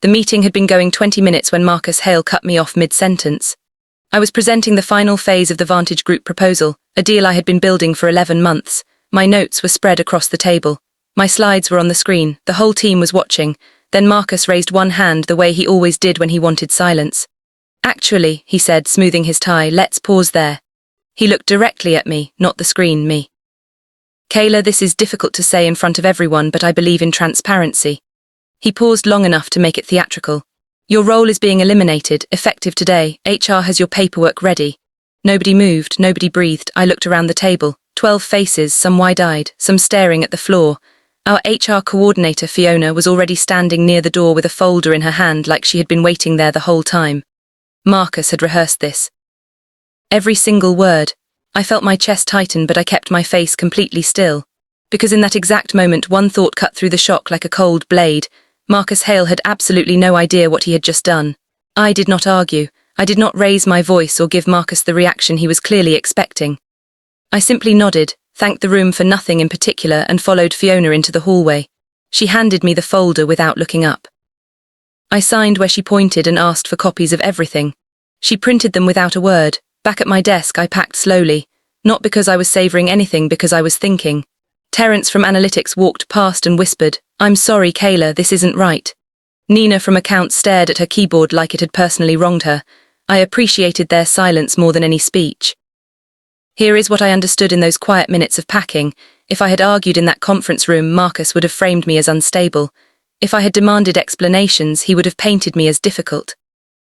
The meeting had been going 20 minutes when Marcus Hale cut me off mid-sentence. I was presenting the final phase of the Vantage Group proposal, a deal I had been building for 11 months. My notes were spread across the table. My slides were on the screen. The whole team was watching. Then Marcus raised one hand the way he always did when he wanted silence. "Actually," he said, smoothing his tie, "let's pause there." He looked directly at me, not the screen, me. "Kayla, this is difficult to say in front of everyone, but I believe in transparency." He paused long enough to make it theatrical. "Your role is being eliminated, effective today. HR has your paperwork ready." Nobody moved, nobody breathed. I looked around the table. 12 faces, some wide-eyed, some staring at the floor. Our HR coordinator, Fiona, was already standing near the door with a folder in her hand like she had been waiting there the whole time. Marcus had rehearsed this. Every single word. I felt my chest tighten, but I kept my face completely still. Because in that exact moment, one thought cut through the shock like a cold blade. Marcus Hale had absolutely no idea what he had just done. I did not argue. I did not raise my voice or give Marcus the reaction he was clearly expecting. I simply nodded, thanked the room for nothing in particular, and followed Fiona into the hallway. She handed me the folder without looking up. I signed where she pointed and asked for copies of everything. She printed them without a word. Back at my desk, I packed slowly. Not because I was savouring anything, because I was thinking. Terence from Analytics walked past and whispered, "I'm sorry, Kayla, this isn't right." Nina from Accounts stared at her keyboard like it had personally wronged her. I appreciated their silence more than any speech. Here is what I understood in those quiet minutes of packing. If I had argued in that conference room, Marcus would have framed me as unstable. If I had demanded explanations, he would have painted me as difficult.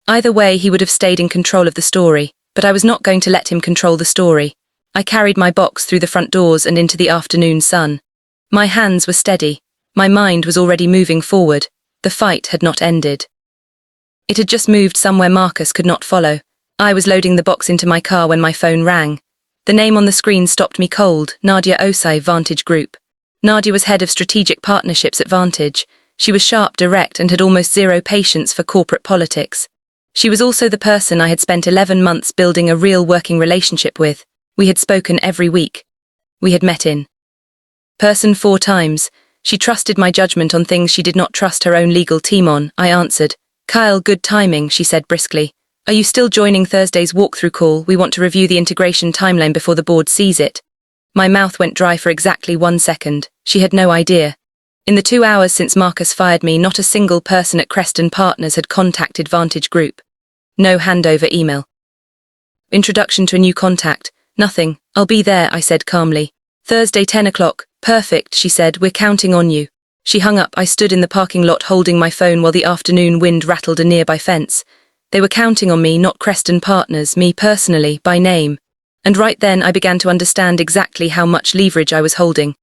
Either way, he would have stayed in control of the story, but I was not going to let him control the story. I carried my box through the front doors and into the afternoon sun. My hands were steady. My mind was already moving forward. The fight had not ended. It had just moved somewhere Marcus could not follow. I was loading the box into my car when my phone rang. The name on the screen stopped me cold. Nadia Osai, Vantage Group. Nadia was head of strategic partnerships at Vantage. She was sharp, direct, and had almost zero patience for corporate politics. She was also the person I had spent 11 months building a real working relationship with. We had spoken every week. We had met in person 4 times. She trusted my judgment on things she did not trust her own legal team on. I answered. "Kyle, good timing," she said briskly. "Are you still joining Thursday's walkthrough call? We want to review the integration timeline before the board sees it." My mouth went dry for exactly 1 second. She had no idea. In the 2 hours since Marcus fired me, not a single person at Creston Partners had contacted Vantage Group. No handover email. Introduction to a new contact. Nothing. "I'll be there," I said calmly. "Thursday 10 o'clock. "Perfect," she said. "We're counting on you." She hung up. I stood in the parking lot holding my phone while the afternoon wind rattled a nearby fence. They were counting on me, not Creston Partners, me personally, by name. And right then I began to understand exactly how much leverage I was holding.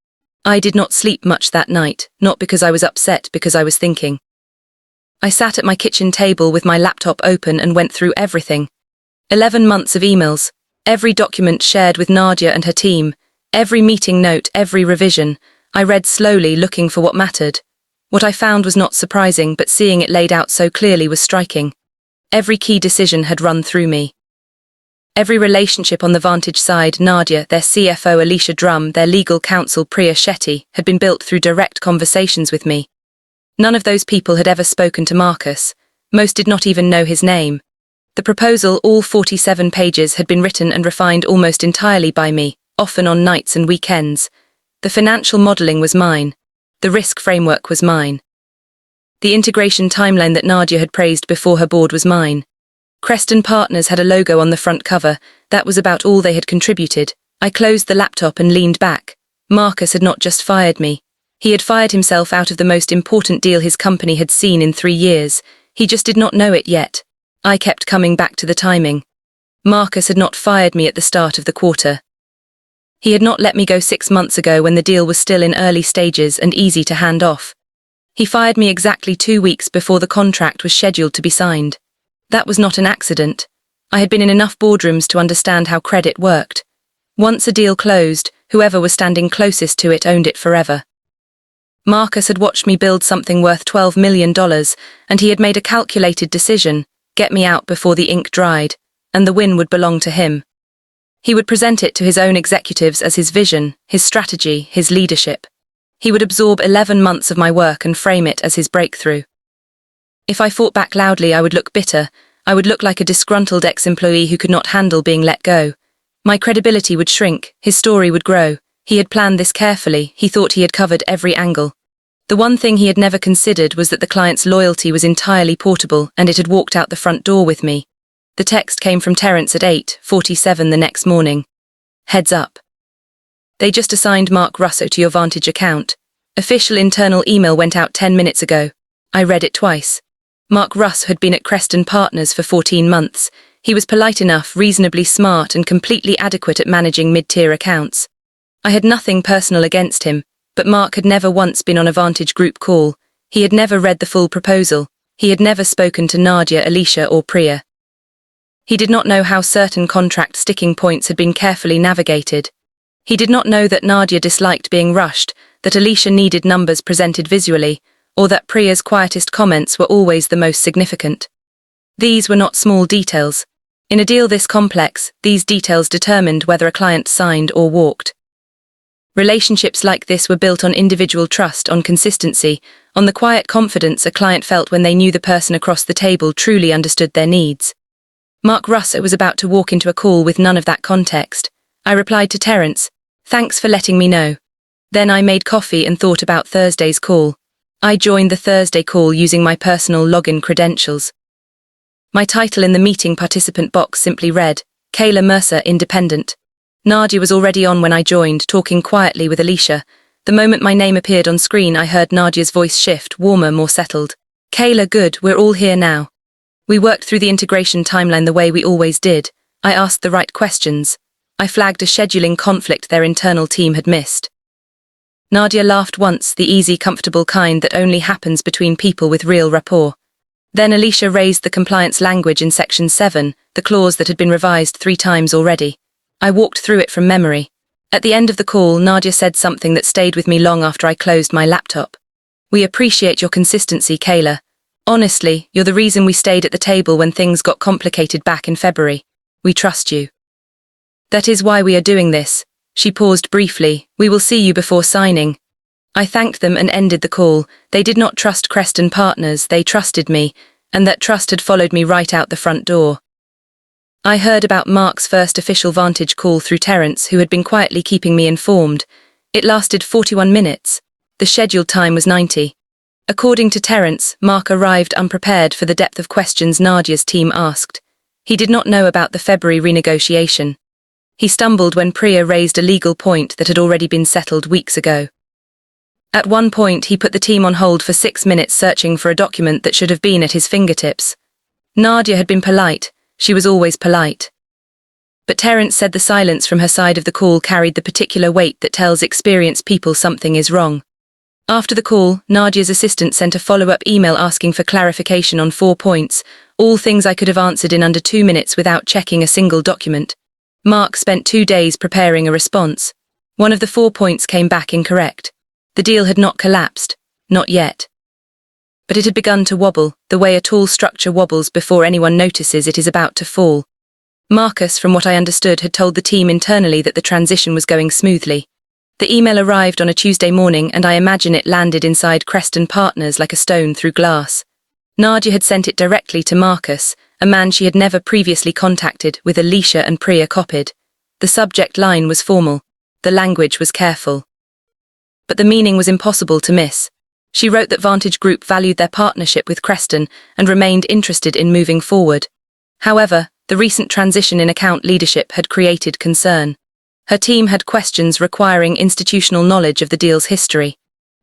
I did not sleep much that night, not because I was upset, because I was thinking. I sat at my kitchen table with my laptop open and went through everything. 11 months of emails, every document shared with Nadia and her team, every meeting note, every revision. I read slowly, looking for what mattered. What I found was not surprising, but seeing it laid out so clearly was striking. Every key decision had run through me. Every relationship on the Vantage side, Nadia, their CFO Alicia Drum, their legal counsel Priya Shetty, had been built through direct conversations with me. None of those people had ever spoken to Marcus. Most did not even know his name. The proposal, all 47 pages, had been written and refined almost entirely by me, often on nights and weekends. The financial modelling was mine. The risk framework was mine. The integration timeline that Nadia had praised before her board was mine. Creston Partners had a logo on the front cover. That was about all they had contributed. I closed the laptop and leaned back. Marcus had not just fired me. He had fired himself out of the most important deal his company had seen in 3 years. He just did not know it yet. I kept coming back to the timing. Marcus had not fired me at the start of the quarter. He had not let me go 6 months ago when the deal was still in early stages and easy to hand off. He fired me exactly 2 weeks before the contract was scheduled to be signed. That was not an accident. I had been in enough boardrooms to understand how credit worked. Once a deal closed, whoever was standing closest to it owned it forever. Marcus had watched me build something worth $12 million, and he had made a calculated decision: get me out before the ink dried, and the win would belong to him. He would present it to his own executives as his vision, his strategy, his leadership. He would absorb 11 months of my work and frame it as his breakthrough. If I fought back loudly, I would look bitter. I would look like a disgruntled ex-employee who could not handle being let go. My credibility would shrink, his story would grow. He had planned this carefully, he thought he had covered every angle. The one thing he had never considered was that the client's loyalty was entirely portable and it had walked out the front door with me. The text came from Terence at 8:47 the next morning. Heads up. They just assigned Mark Russo to your Vantage account. Official internal email went out 10 minutes ago. I read it twice. Mark Russ had been at Creston Partners for 14 months. He was polite enough, reasonably smart and completely adequate at managing mid-tier accounts. I had nothing personal against him, but Mark had never once been on a Vantage Group call. He had never read the full proposal. He had never spoken to Nadia, Alicia or Priya. He did not know how certain contract sticking points had been carefully navigated. He did not know that Nadia disliked being rushed, that Alicia needed numbers presented visually, or that Priya's quietest comments were always the most significant. These were not small details. In a deal this complex, these details determined whether a client signed or walked. Relationships like this were built on individual trust, on consistency, on the quiet confidence a client felt when they knew the person across the table truly understood their needs. Mark Russo was about to walk into a call with none of that context. I replied to Terence, "Thanks for letting me know." Then I made coffee and thought about Thursday's call. I joined the Thursday call using my personal login credentials. My title in the meeting participant box simply read, Kayla Mercer, Independent. Nadia was already on when I joined, talking quietly with Alicia. The moment my name appeared on screen, I heard Nadia's voice shift, warmer, more settled. "Kayla, good, we're all here now." We worked through the integration timeline the way we always did. I asked the right questions. I flagged a scheduling conflict their internal team had missed. Nadia laughed once, the easy, comfortable kind that only happens between people with real rapport. Then Alicia raised the compliance language in Section 7, the clause that had been revised 3 times already. I walked through it from memory. At the end of the call, Nadia said something that stayed with me long after I closed my laptop. "We appreciate your consistency, Kayla. Honestly, you're the reason we stayed at the table when things got complicated back in February. We trust you. That is why we are doing this." She paused briefly. "We will see you before signing." I thanked them and ended the call. They did not trust Creston Partners, they trusted me, and that trust had followed me right out the front door. I heard about Mark's first official Vantage call through Terence, who had been quietly keeping me informed. It lasted 41 minutes. The scheduled time was 90. According to Terence, Mark arrived unprepared for the depth of questions Nadia's team asked. He did not know about the February renegotiation. He stumbled when Priya raised a legal point that had already been settled weeks ago. At one point, he put the team on hold for 6 minutes searching for a document that should have been at his fingertips. Nadia had been polite. She was always polite. But Terence said the silence from her side of the call carried the particular weight that tells experienced people something is wrong. After the call, Nadia's assistant sent a follow-up email asking for clarification on 4 points, all things I could have answered in under 2 minutes without checking a single document. Mark spent 2 days preparing a response. One of the 4 points came back incorrect. The deal had not collapsed. Not yet. But it had begun to wobble, the way a tall structure wobbles before anyone notices it is about to fall. Marcus, from what I understood, had told the team internally that the transition was going smoothly. The email arrived on a Tuesday morning and I imagine it landed inside Creston Partners like a stone through glass. Nadia had sent it directly to Marcus, a man she had never previously contacted, with Alicia and Priya copied. The subject line was formal. The language was careful. But the meaning was impossible to miss. She wrote that Vantage Group valued their partnership with Creston and remained interested in moving forward. However, the recent transition in account leadership had created concern. Her team had questions requiring institutional knowledge of the deal's history.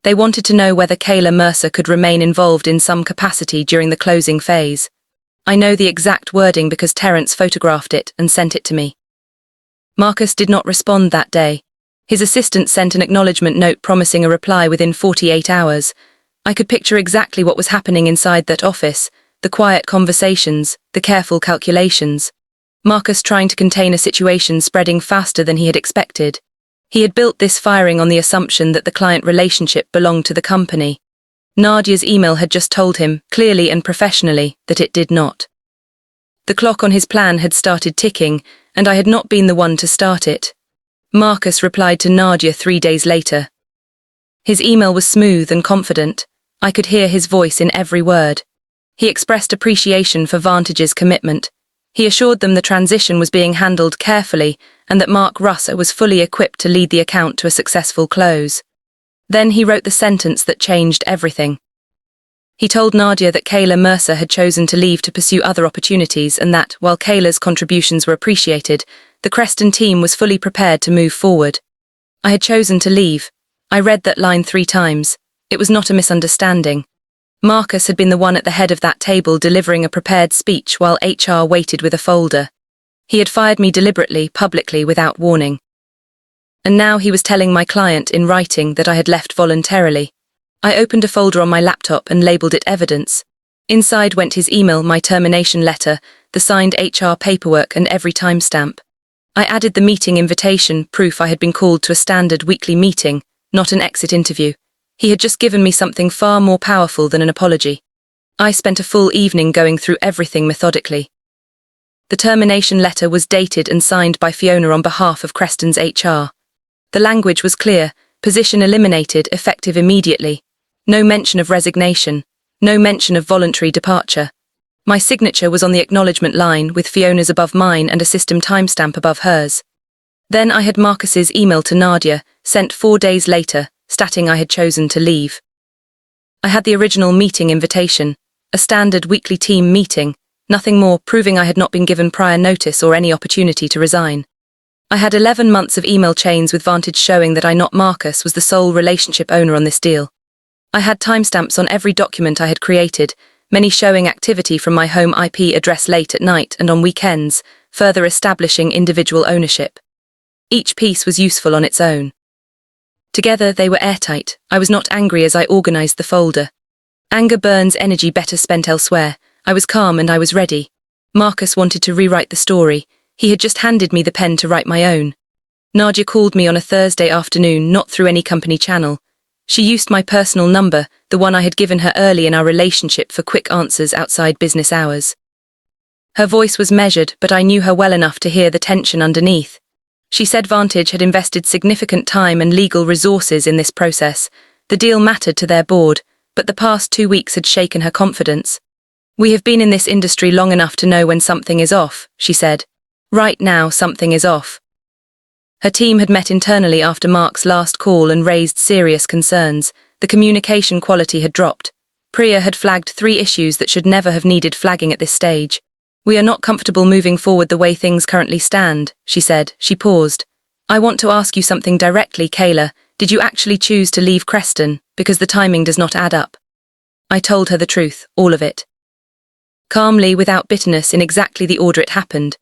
They wanted to know whether Kayla Mercer could remain involved in some capacity during the closing phase. I know the exact wording because Terence photographed it and sent it to me. Marcus did not respond that day. His assistant sent an acknowledgement note promising a reply within 48 hours. I could picture exactly what was happening inside that office, the quiet conversations, the careful calculations. Marcus trying to contain a situation spreading faster than he had expected. He had built this firing on the assumption that the client relationship belonged to the company. Nadia's email had just told him, clearly and professionally, that it did not. The clock on his plan had started ticking, and I had not been the one to start it. Marcus replied to Nadia 3 days later. His email was smooth and confident. I could hear his voice in every word. He expressed appreciation for Vantage's commitment. He assured them the transition was being handled carefully and that Mark Russer was fully equipped to lead the account to a successful close. Then he wrote the sentence that changed everything. He told Nadia that Kayla Mercer had chosen to leave to pursue other opportunities and that, while Kayla's contributions were appreciated, the Creston team was fully prepared to move forward. I had chosen to leave. I read that line 3 times. It was not a misunderstanding. Marcus had been the one at the head of that table delivering a prepared speech while HR waited with a folder. He had fired me deliberately, publicly, without warning. And now he was telling my client in writing that I had left voluntarily. I opened a folder on my laptop and labelled it evidence. Inside went his email, my termination letter, the signed HR paperwork and every timestamp. I added the meeting invitation, proof I had been called to a standard weekly meeting, not an exit interview. He had just given me something far more powerful than an apology. I spent a full evening going through everything methodically. The termination letter was dated and signed by Fiona on behalf of Creston's HR. The language was clear, position eliminated, effective immediately. No mention of resignation, no mention of voluntary departure. My signature was on the acknowledgement line with Fiona's above mine and a system timestamp above hers. Then I had Marcus's email to Nadia, sent 4 days later, stating I had chosen to leave. I had the original meeting invitation, a standard weekly team meeting, nothing more, proving I had not been given prior notice or any opportunity to resign. I had 11 months of email chains with Vantage showing that I, not Marcus, was the sole relationship owner on this deal. I had timestamps on every document I had created, many showing activity from my home IP address late at night and on weekends, further establishing individual ownership. Each piece was useful on its own. Together they were airtight. I was not angry as I organized the folder. Anger burns energy better spent elsewhere. I was calm and I was ready. Marcus wanted to rewrite the story. He had just handed me the pen to write my own. Nadia called me on a Thursday afternoon, not through any company channel. She used my personal number, the one I had given her early in our relationship, for quick answers outside business hours. Her voice was measured, but I knew her well enough to hear the tension underneath. She said Vantage had invested significant time and legal resources in this process. The deal mattered to their board, but the past 2 weeks had shaken her confidence. We have been in this industry long enough to know when something is off, she said. Right now, something is off. Her team had met internally after Mark's last call and raised serious concerns. The communication quality had dropped. Priya had flagged 3 issues that should never have needed flagging at this stage. We are not comfortable moving forward the way things currently stand, she said. She paused. I want to ask you something directly, Kayla. Did you actually choose to leave Creston? Because the timing does not add up. I told her the truth, all of it. Calmly, without bitterness, in exactly the order it happened.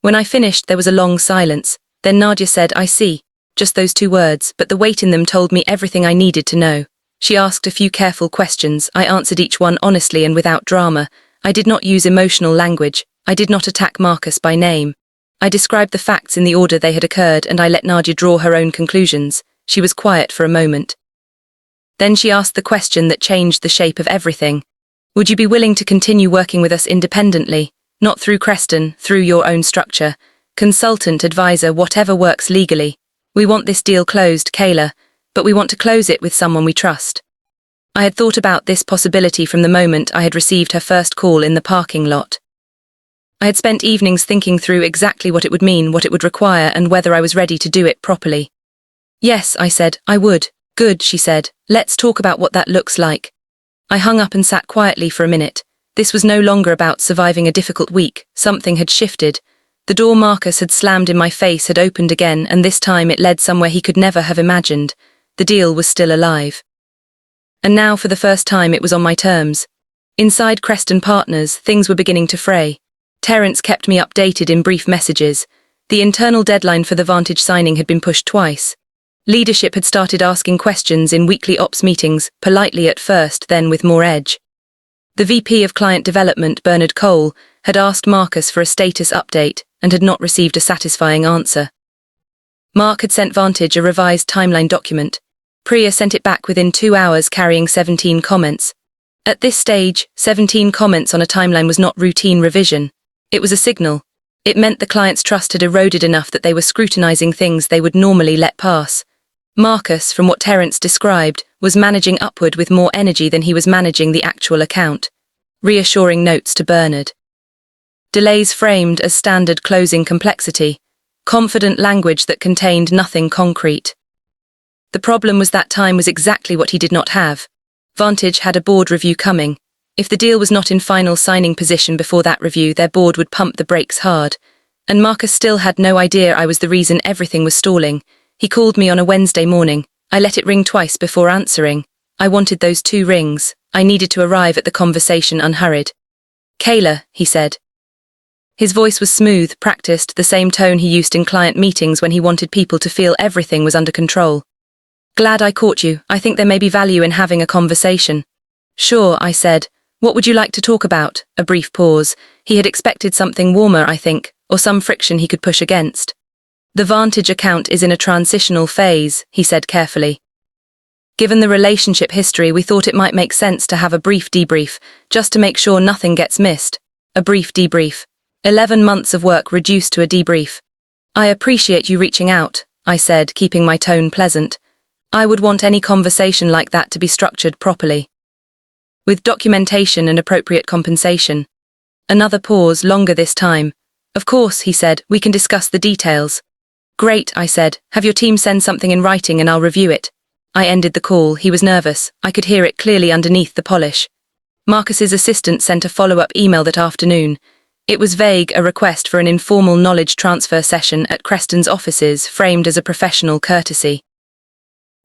When I finished, there was a long silence. Then Nadia said, I see. Just those 2 words, but the weight in them told me everything I needed to know. She asked a few careful questions. I answered each one honestly and without drama. I did not use emotional language. I did not attack Marcus by name. I described the facts in the order they had occurred, and I let Nadia draw her own conclusions. She was quiet for a moment. Then she asked the question that changed the shape of everything. Would you be willing to continue working with us independently? Not through Creston, through your own structure. Consultant, advisor, whatever works legally. We want this deal closed, Kayla, but we want to close it with someone we trust. I had thought about this possibility from the moment I had received her first call in the parking lot. I had spent evenings thinking through exactly what it would mean, what it would require, and whether I was ready to do it properly. Yes, I said, I would. Good, she said. Let's talk about what that looks like. I hung up and sat quietly for a minute. This was no longer about surviving a difficult week. Something had shifted. The door Marcus had slammed in my face had opened again, and this time it led somewhere he could never have imagined. The deal was still alive. And now, for the first time, it was on my terms. Inside Creston Partners, things were beginning to fray. Terence kept me updated in brief messages. The internal deadline for the Vantage signing had been pushed twice. Leadership had started asking questions in weekly ops meetings, politely at first, then with more edge. The VP of Client Development, Bernard Cole, had asked Marcus for a status update and had not received a satisfying answer. Mark had sent Vantage a revised timeline document. Priya sent it back within 2 hours, carrying 17 comments. At this stage, 17 comments on a timeline was not routine revision. It was a signal. It meant the client's trust had eroded enough that they were scrutinizing things they would normally let pass. Marcus, from what Terence described, was managing upward with more energy than he was managing the actual account. reassuring notes to Bernard. Delays framed as standard closing complexity, confident language that contained nothing concrete. The problem was that time was exactly what he did not have. Vantage had a board review coming. If the deal was not in final signing position before that review, their board would pump the brakes hard. And Marcus still had no idea I was the reason everything was stalling. He called me on a Wednesday morning. I let it ring twice before answering. I wanted those 2 rings. I needed to arrive at the conversation unhurried. "Kayla," he said. His voice was smooth, practiced, the same tone he used in client meetings when he wanted people to feel everything was under control. "Glad I caught you. I think there may be value in having a conversation." "Sure," I said. "What would you like to talk about?" A brief pause. He had expected something warmer, I think, or some friction he could push against. "The Vantage account is in a transitional phase," he said carefully. Given the relationship history, we thought it might make sense to have a brief debrief, just to make sure nothing gets missed. A brief debrief. 11 months of work reduced to a debrief. "I appreciate you reaching out," I said, keeping my tone pleasant. "I would want any conversation like that to be structured properly, with documentation and appropriate compensation." Another pause, longer this time. "Of course," he said, "we can discuss the details." "Great," I said. "Have your team send something in writing and I'll review it." I ended the call. He was nervous. I could hear it clearly underneath the polish. Marcus's assistant sent a follow-up email that afternoon. It was vague, a request for an informal knowledge transfer session at Creston's offices, framed as a professional courtesy.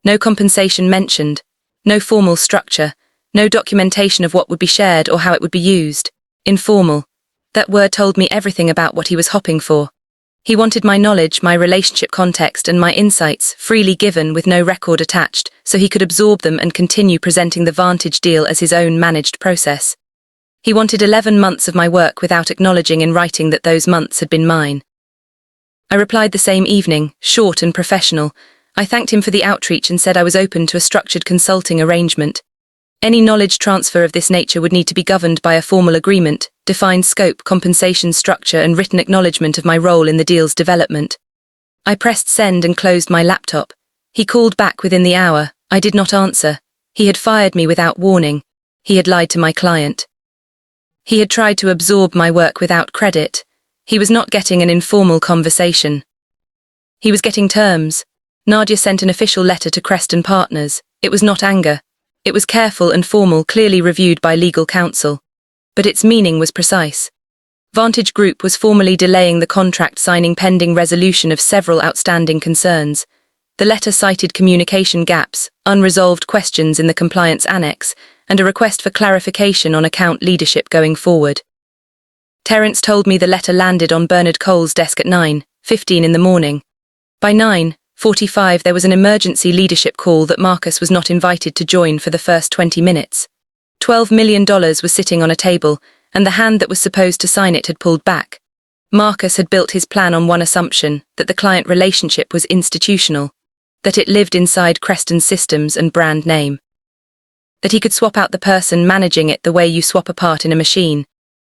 No compensation mentioned. No formal structure. No documentation of what would be shared or how it would be used. Informal. That word told me everything about what he was hoping for. He wanted my knowledge, my relationship context, and my insights, freely given with no record attached, so he could absorb them and continue presenting the Vantage deal as his own managed process. He wanted 11 months of my work without acknowledging in writing that those months had been mine. I replied the same evening, short and professional. I thanked him for the outreach and said I was open to a structured consulting arrangement. Any knowledge transfer of this nature would need to be governed by a formal agreement, defined scope, compensation structure, and written acknowledgement of my role in the deal's development. I pressed send and closed my laptop. He called back within the hour. I did not answer. He had fired me without warning. He had lied to my client. He had tried to absorb my work without credit. He was not getting an informal conversation. He was getting terms. Nadia sent an official letter to Creston Partners. It was not anger. It was careful and formal, clearly reviewed by legal counsel. But its meaning was precise. Vantage Group was formally delaying the contract signing pending resolution of several outstanding concerns. The letter cited communication gaps, unresolved questions in the compliance annex, and a request for clarification on account leadership going forward. Terence told me the letter landed on Bernard Cole's desk at 9:15 in the morning. By 9:45 there was an emergency leadership call that Marcus was not invited to join for the first 20 minutes. $12 million was sitting on a table, and the hand that was supposed to sign it had pulled back. Marcus had built his plan on one assumption, that the client relationship was institutional, that it lived inside Creston's systems and brand name, that he could swap out the person managing it the way you swap a part in a machine.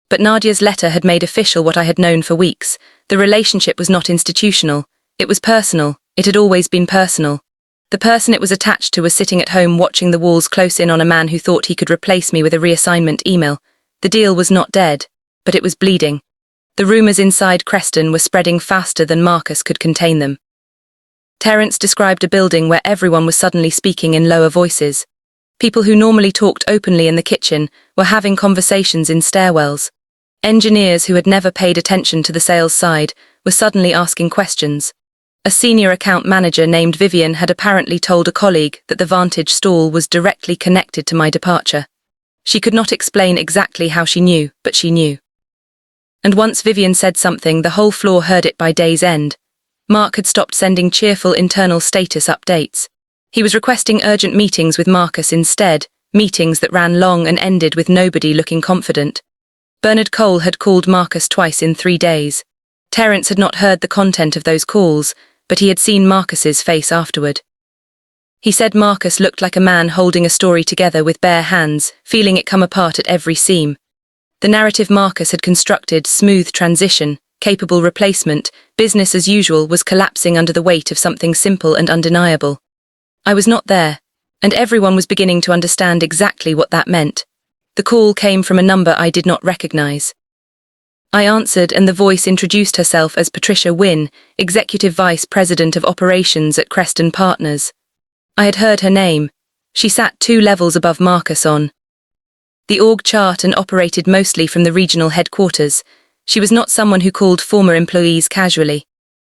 But Nadia's letter had made official what I had known for weeks. The relationship was not institutional. It was personal. It had always been personal. The person it was attached to was sitting at home watching the walls close in on a man who thought he could replace me with a reassignment email. The deal was not dead, but it was bleeding. The rumours inside Creston were spreading faster than Marcus could contain them. Terence described a building where everyone was suddenly speaking in lower voices. People who normally talked openly in the kitchen were having conversations in stairwells. Engineers who had never paid attention to the sales side were suddenly asking questions. A senior account manager named Vivian had apparently told a colleague that the Vantage stall was directly connected to my departure. She could not explain exactly how she knew, but she knew. And once Vivian said something, the whole floor heard it by day's end. Mark had stopped sending cheerful internal status updates. He was requesting urgent meetings with Marcus instead, meetings that ran long and ended with nobody looking confident. Bernard Cole had called Marcus twice in 3 days. Terence had not heard the content of those calls, but he had seen Marcus's face afterward. He said Marcus looked like a man holding a story together with bare hands, feeling it come apart at every seam. The narrative Marcus had constructed, smooth transition, capable replacement, business as usual, was collapsing under the weight of something simple and undeniable. I was not there, and everyone was beginning to understand exactly what that meant. The call came from a number I did not recognize. I answered, and the voice introduced herself as Patricia Wynne, Executive Vice President of Operations at Creston Partners. I had heard her name. She sat 2 levels above Marcus on the org chart and operated mostly from the regional headquarters. She was not someone who called former employees casually.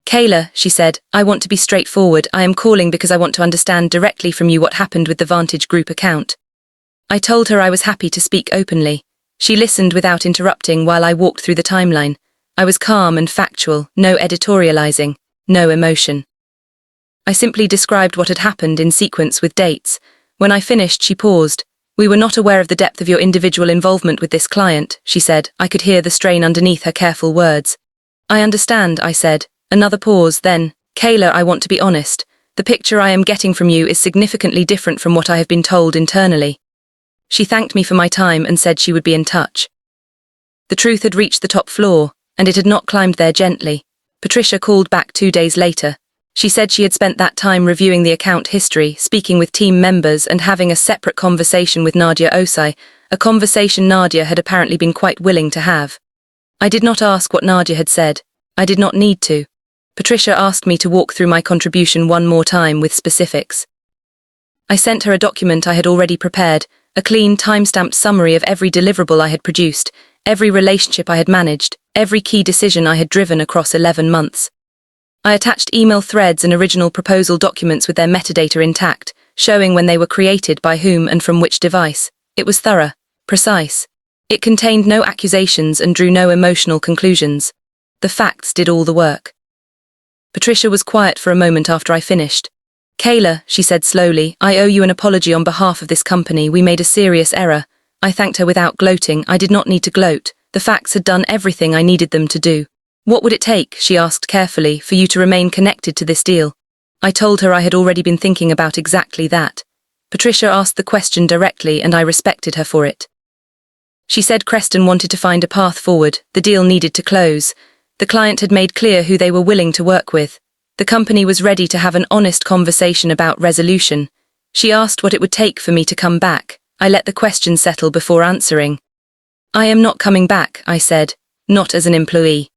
"Kayla," she said, "I want to be straightforward. I am calling because I want to understand directly from you what happened with the Vantage Group account." I told her I was happy to speak openly. She listened without interrupting while I walked through the timeline. I was calm and factual, no editorializing, no emotion. I simply described what had happened in sequence with dates. When I finished, she paused. "We were not aware of the depth of your individual involvement with this client," she said. I could hear the strain underneath her careful words. "I understand," I said. Another pause, then, "Kayla, I want to be honest. The picture I am getting from you is significantly different from what I have been told internally." She thanked me for my time and said she would be in touch. The truth had reached the top floor, and it had not climbed there gently. Patricia called back 2 days later. She said she had spent that time reviewing the account history, speaking with team members, and having a separate conversation with Nadia Osai, a conversation Nadia had apparently been quite willing to have. I did not ask what Nadia had said. I did not need to. Patricia asked me to walk through my contribution one more time with specifics. I sent her a document I had already prepared, a clean, time-stamped summary of every deliverable I had produced, every relationship I had managed, every key decision I had driven across 11 months. I attached email threads and original proposal documents with their metadata intact, showing when they were created, by whom, and from which device. It was thorough, precise. It contained no accusations and drew no emotional conclusions. The facts did all the work. Patricia was quiet for a moment after I finished. "Kayla," she said slowly, "I owe you an apology on behalf of this company. We made a serious error." I thanked her without gloating. I did not need to gloat. The facts had done everything I needed them to do. "What would it take," she asked carefully, "for you to remain connected to this deal?" I told her I had already been thinking about exactly that. Patricia asked the question directly, and I respected her for it. She said Creston wanted to find a path forward. The deal needed to close. The client had made clear who they were willing to work with. The company was ready to have an honest conversation about resolution. She asked what it would take for me to come back. I let the question settle before answering. "I am not coming back," I said, "not as an employee."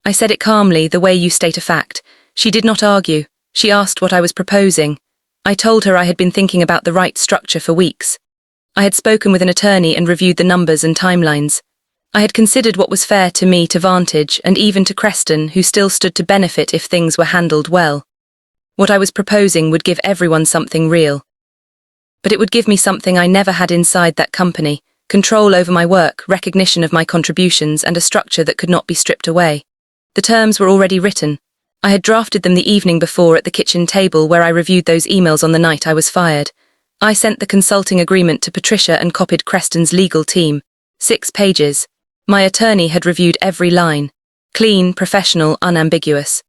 I said it calmly, the way you state a fact. She did not argue. She asked what I was proposing. I told her I had been thinking about the right structure for weeks. I had spoken with an attorney and reviewed the numbers and timelines. I had considered what was fair to me, to Vantage, and even to Creston, who still stood to benefit if things were handled well. What I was proposing would give everyone something real. But it would give me something I never had inside that company: control over my work, recognition of my contributions, and a structure that could not be stripped away. The terms were already written. I had drafted them the evening before at the kitchen table where I reviewed those emails on the night I was fired. I sent the consulting agreement to Patricia and copied Creston's legal team. 6 pages. My attorney had reviewed every line. Clean, professional, unambiguous.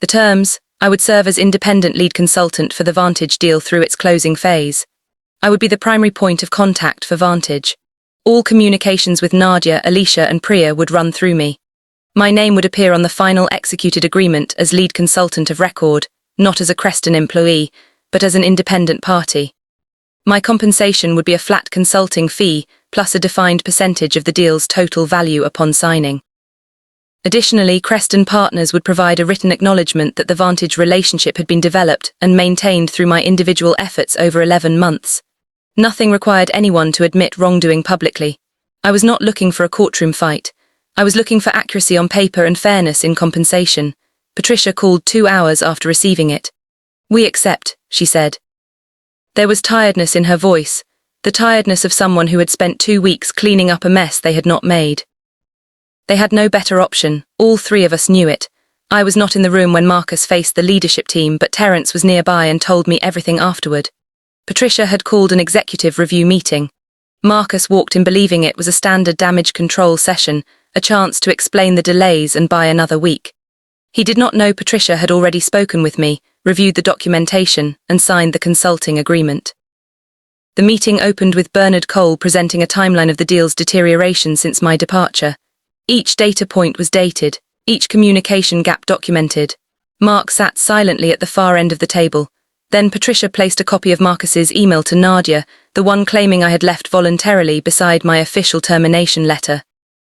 The terms: I would serve as independent lead consultant for the Vantage deal through its closing phase. I would be the primary point of contact for Vantage. All communications with Nadia, Alicia, and Priya would run through me. My name would appear on the final executed agreement as lead consultant of record, not as a Creston employee, but as an independent party. My compensation would be a flat consulting fee, plus a defined percentage of the deal's total value upon signing. Additionally, Creston Partners would provide a written acknowledgement that the Vantage relationship had been developed and maintained through my individual efforts over 11 months. Nothing required anyone to admit wrongdoing publicly. I was not looking for a courtroom fight. I was looking for accuracy on paper and fairness in compensation. Patricia called 2 hours after receiving it. "We accept," she said. There was tiredness in her voice, the tiredness of someone who had spent 2 weeks cleaning up a mess they had not made. They had no better option. All 3 of us knew it. I was not in the room when Marcus faced the leadership team, but Terence was nearby and told me everything afterward. Patricia had called an executive review meeting. Marcus walked in believing it was a standard damage control session, a chance to explain the delays and buy another week. He did not know Patricia had already spoken with me, reviewed the documentation, and signed the consulting agreement. The meeting opened with Bernard Cole presenting a timeline of the deal's deterioration since my departure. Each data point was dated, each communication gap documented. Mark sat silently at the far end of the table. Then Patricia placed a copy of Marcus's email to Nadia, the one claiming I had left voluntarily, beside my official termination letter.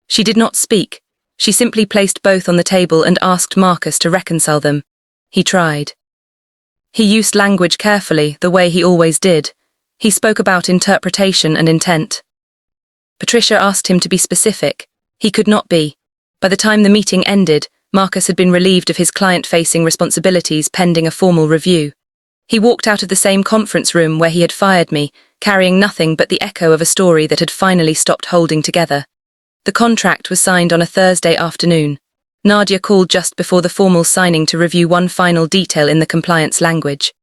She did not speak. She simply placed both on the table and asked Marcus to reconcile them. He tried. He used language carefully, the way he always did. He spoke about interpretation and intent. Patricia asked him to be specific. He could not be. By the time the meeting ended, Marcus had been relieved of his client-facing responsibilities pending a formal review. He walked out of the same conference room where he had fired me, carrying nothing but the echo of a story that had finally stopped holding together. The contract was signed on a Thursday afternoon. Nadia called just before the formal signing to review one final detail in the compliance language.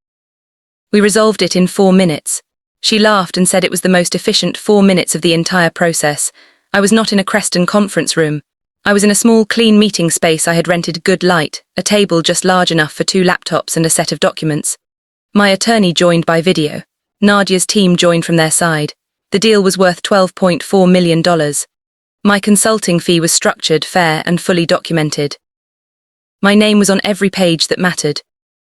We resolved it in 4 minutes. She laughed and said it was the most efficient 4 minutes of the entire process. I was not in a Creston conference room. I was in a small, clean meeting space I had rented, good light, a table just large enough for 2 laptops and a set of documents. My attorney joined by video. Nadia's team joined from their side. The deal was worth $12.4 million. My consulting fee was structured, fair, and fully documented. My name was on every page that mattered.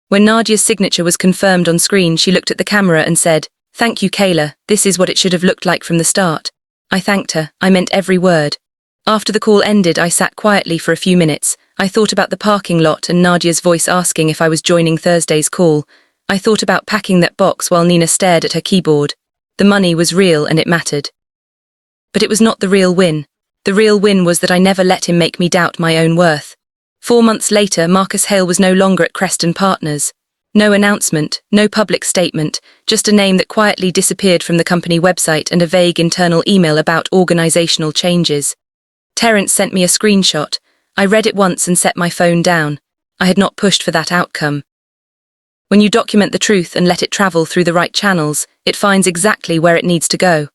When Nadia's signature was confirmed on screen, she looked at the camera and said, "Thank you, Kayla, this is what it should have looked like from the start." I thanked her. I meant every word. After the call ended, I sat quietly for a few minutes. I thought about the parking lot and Nadia's voice asking if I was joining Thursday's call. I thought about packing that box while Nina stared at her keyboard. The money was real and it mattered. But it was not the real win. The real win was that I never let him make me doubt my own worth. 4 months later, Marcus Hale was no longer at Creston Partners. No announcement, no public statement, just a name that quietly disappeared from the company website and a vague internal email about organizational changes. Terence sent me a screenshot. I read it once and set my phone down. I had not pushed for that outcome. When you document the truth and let it travel through the right channels, it finds exactly where it needs to go.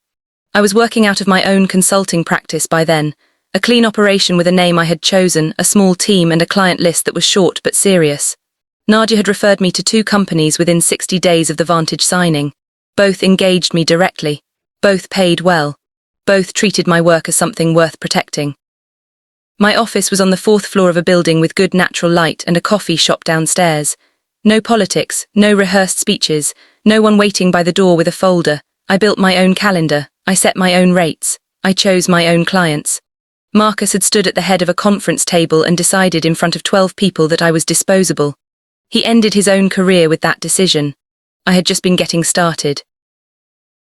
I was working out of my own consulting practice by then, a clean operation with a name I had chosen, a small team and a client list that was short but serious. Nadia had referred me to 2 companies within 60 days of the Vantage signing. Both engaged me directly. Both paid well. Both treated my work as something worth protecting. My office was on the 4th floor of a building with good natural light and a coffee shop downstairs. No politics, no rehearsed speeches, no one waiting by the door with a folder. I built my own calendar. I set my own rates. I chose my own clients. Marcus had stood at the head of a conference table and decided in front of 12 people that I was disposable. He ended his own career with that decision. I had just been getting started.